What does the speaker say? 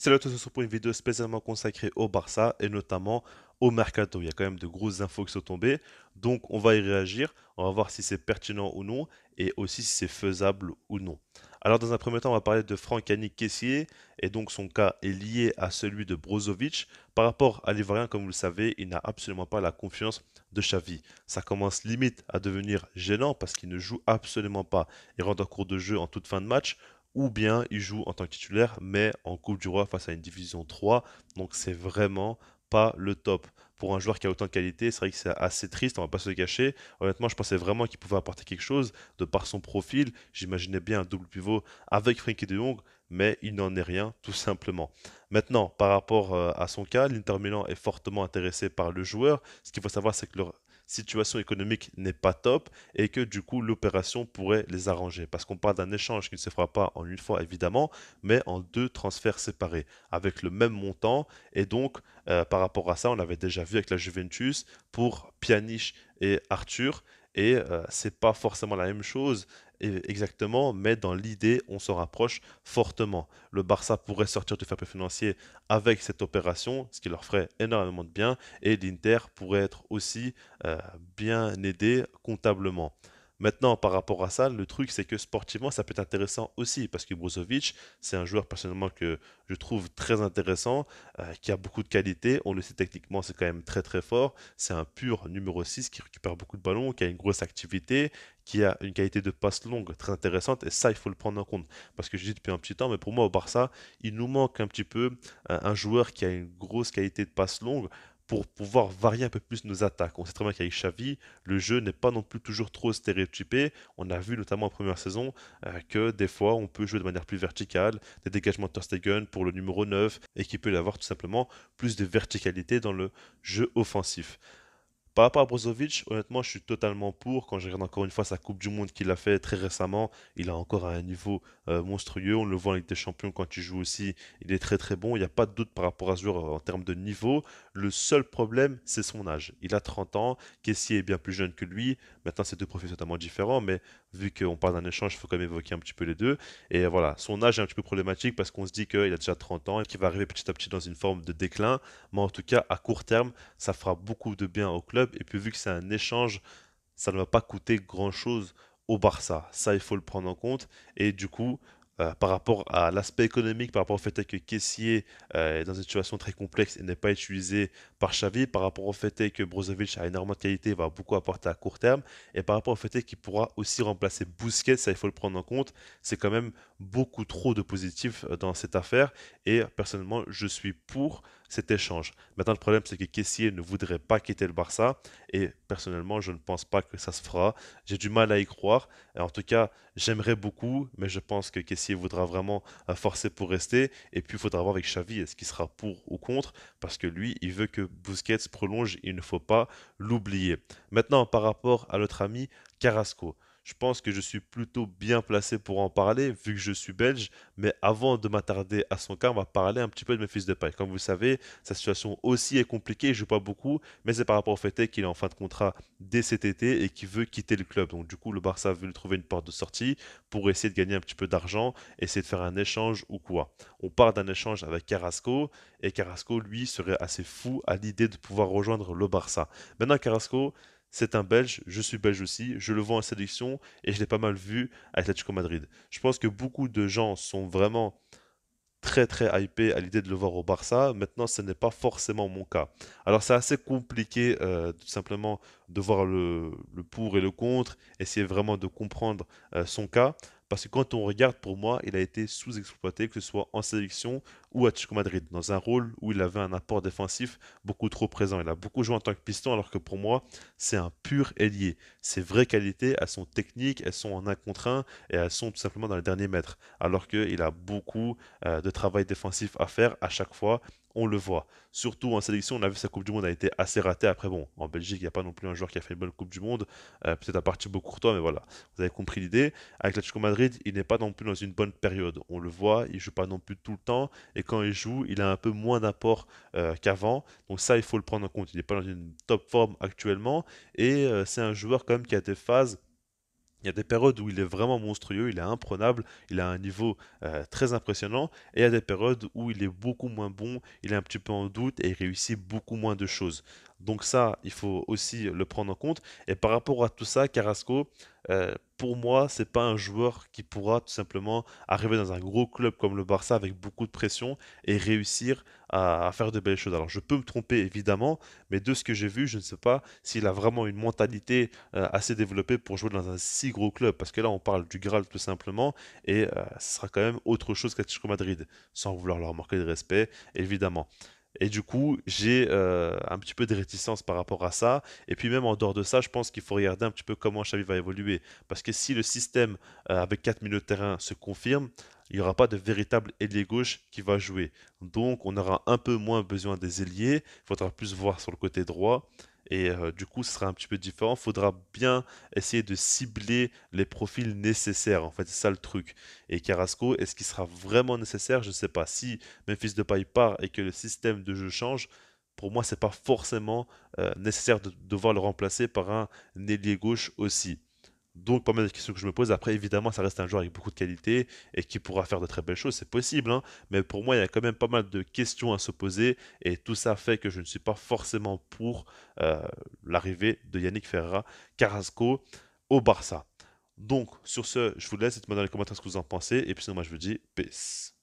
Salut à tous, on se retrouve pour une vidéo spécialement consacrée au Barça et notamment au Mercato. Il y a quand même de grosses infos qui sont tombées, donc on va y réagir, on va voir si c'est pertinent ou non et aussi si c'est faisable ou non. Alors dans un premier temps, on va parler de Franck-Yannick Kessié et donc son cas est lié à celui de Brozovic. Par rapport à l'Ivoirien, comme vous le savez, il n'a absolument pas la confiance de Xavi. Ça commence limite à devenir gênant parce qu'il ne joue absolument pas. Il rentre en cours de jeu en toute fin de match ou bien il joue en tant que titulaire, mais en Coupe du Roi face à une division 3. Donc c'est vraiment pas le top. Pour un joueur qui a autant de qualité, c'est vrai que c'est assez triste, on va pas se le cacher. Honnêtement, je pensais vraiment qu'il pouvait apporter quelque chose de par son profil. J'imaginais bien un double pivot avec Frenkie de Jong, mais il n'en est rien, tout simplement. Maintenant, par rapport à son cas, l'Inter Milan est fortement intéressé par le joueur. Ce qu'il faut savoir, c'est que leur situation économique n'est pas top et que du coup l'opération pourrait les arranger. Parce qu'on parle d'un échange qui ne se fera pas en une fois évidemment, mais en deux transferts séparés, avec le même montant. Et donc par rapport à ça, on l'avait déjà vu avec la Juventus pour Pjanic et Arthur. Et c'est pas forcément la même chose exactement, mais dans l'idée, on s'en rapproche fortement. Le Barça pourrait sortir du fair play financier avec cette opération, ce qui leur ferait énormément de bien, et l'Inter pourrait être aussi euh, bien aidé comptablement. Maintenant, par rapport à ça, le truc, c'est que sportivement, ça peut être intéressant aussi, parce que Brozovic, c'est un joueur personnellement que je trouve très intéressant, qui a beaucoup de qualité. On le sait techniquement, c'est quand même très très fort. C'est un pur numéro 6 qui récupère beaucoup de ballons, qui a une grosse activité, qui a une qualité de passe longue très intéressante, et ça, il faut le prendre en compte. Parce que je dis depuis un petit temps, mais pour moi, au Barça, il nous manque un petit peu un joueur qui a une grosse qualité de passe longue pour pouvoir varier un peu plus nos attaques. On sait très bien qu'avec Xavi, le jeu n'est pas non plus toujours trop stéréotypé. On a vu notamment en première saison que des fois on peut jouer de manière plus verticale, des dégagements de Ter Stegen pour le numéro 9 et qui peut y avoir tout simplement plus de verticalité dans le jeu offensif. Par rapport à Brozovic, honnêtement, je suis totalement pour. Quand je regarde encore une fois sa Coupe du Monde qu'il a fait très récemment, il a encore un niveau monstrueux. On le voit en Ligue des Champions quand il joue aussi. Il est très très bon. Il n'y a pas de doute par rapport à ce joueur en termes de niveau. Le seul problème, c'est son âge. Il a 30 ans. Kessié est bien plus jeune que lui. Maintenant, c'est deux profils totalement différents. Mais vu qu'on parle d'un échange, il faut quand même évoquer un petit peu les deux. Et voilà, son âge est un petit peu problématique parce qu'on se dit qu'il a déjà 30 ans et qu'il va arriver petit à petit dans une forme de déclin. Mais en tout cas, à court terme, ça fera beaucoup de bien au club. Et puis vu que c'est un échange, ça ne va pas coûter grand-chose au Barça. Ça, il faut le prendre en compte. Et du coup, par rapport à l'aspect économique, par rapport au fait que Kessié est dans une situation très complexe et n'est pas utilisé par Xavi, par rapport au fait que Brozovic a énormément de qualité, va beaucoup apporter à court terme, et par rapport au fait qu'il pourra aussi remplacer Busquets, ça il faut le prendre en compte, c'est quand même beaucoup trop de positifs dans cette affaire, et personnellement, je suis pour cet échange. Maintenant, le problème, c'est que Kessié ne voudrait pas quitter le Barça, et personnellement, je ne pense pas que ça se fera. J'ai du mal à y croire. En tout cas, j'aimerais beaucoup, mais je pense que Kessié voudra vraiment forcer pour rester. Et puis, il faudra voir avec Xavi, est-ce qu'il sera pour ou contre, parce que lui, il veut que Busquets prolonge, il ne faut pas l'oublier. Maintenant, par rapport à notre ami Carrasco. Je pense que je suis plutôt bien placé pour en parler, vu que je suis belge. Mais avant de m'attarder à son cas, on va parler un petit peu de mes fils de paille. Comme vous le savez, sa situation aussi est compliquée, il joue pas beaucoup, mais c'est par rapport au fait qu'il est en fin de contrat dès cet été et qu'il veut quitter le club. Donc du coup, le Barça veut lui trouver une porte de sortie pour essayer de gagner un petit peu d'argent, essayer de faire un échange ou quoi. On part d'un échange avec Carrasco et Carrasco, lui, serait assez fou à l'idée de pouvoir rejoindre le Barça. Maintenant, Carrasco, c'est un Belge, je suis belge aussi, je le vois en sélection et je l'ai pas mal vu à Atletico Madrid. Je pense que beaucoup de gens sont vraiment très très hypé à l'idée de le voir au Barça. Maintenant, ce n'est pas forcément mon cas. Alors, c'est assez compliqué tout simplement de voir le pour et le contre, essayer vraiment de comprendre son cas. Parce que quand on regarde, pour moi, il a été sous-exploité, que ce soit en sélection ou à Atlético Madrid, dans un rôle où il avait un apport défensif beaucoup trop présent. Il a beaucoup joué en tant que piston, alors que pour moi, c'est un pur ailier. Ses vraies qualités, elles sont techniques, elles sont en un contre un et elles sont tout simplement dans les derniers mètres. Alors qu'il a beaucoup de travail défensif à faire à chaque fois. On le voit. Surtout en sélection, on a vu sa Coupe du Monde a été assez ratée. Après, bon, en Belgique, il n'y a pas non plus un joueur qui a fait une bonne Coupe du Monde. Peut-être à partir de Courtois, mais voilà. Vous avez compris l'idée. Avec l'Atlético Madrid, il n'est pas non plus dans une bonne période. On le voit, il joue pas non plus tout le temps. Et quand il joue, il a un peu moins d'apport qu'avant. Donc ça, il faut le prendre en compte. Il n'est pas dans une top forme actuellement. Et c'est un joueur quand même qui a des phases Il y a des périodes où il est vraiment monstrueux, il est imprenable, il a un niveau très impressionnant, et il y a des périodes où il est beaucoup moins bon, il est un petit peu en doute et il réussit beaucoup moins de choses. Donc ça, il faut aussi le prendre en compte. Et par rapport à tout ça, Carrasco, pour moi, c'est pas un joueur qui pourra tout simplement arriver dans un gros club comme le Barça avec beaucoup de pression et réussir à faire de belles choses. Alors je peux me tromper évidemment, mais de ce que j'ai vu, je ne sais pas s'il a vraiment une mentalité assez développé pour jouer dans un si gros club. Parce que là, on parle du Graal tout simplement, et ce sera quand même autre chose qu'Atlético Madrid, sans vouloir leur manquer de respect, évidemment. Et du coup, j'ai un petit peu de réticence par rapport à ça. Et puis même en dehors de ça, je pense qu'il faut regarder un petit peu comment Xavi va évoluer. Parce que si le système avec 4 milieux de terrain se confirme, il n'y aura pas de véritable ailier gauche qui va jouer. Donc on aura un peu moins besoin des ailiers. Il faudra plus voir sur le côté droit. Et du coup, ce sera un petit peu différent. Il faudra bien essayer de cibler les profils nécessaires. En fait, c'est ça le truc. Et Carrasco, est-ce qu'il sera vraiment nécessaire? Je ne sais pas. Si Memphis Depay part et que le système de jeu change, pour moi, c'est pas forcément nécessaire de devoir le remplacer par un ailier gauche aussi. Donc, pas mal de questions que je me pose. Après, évidemment, ça reste un joueur avec beaucoup de qualité et qui pourra faire de très belles choses. C'est possible, hein. Mais pour moi, il y a quand même pas mal de questions à se poser. Et tout ça fait que je ne suis pas forcément pour euh, l'arrivée de Yannick Ferreira Carrasco au Barça. Donc, sur ce, je vous laisse. Dites-moi dans les commentaires ce que vous en pensez. Et puis, sinon, moi, je vous dis peace.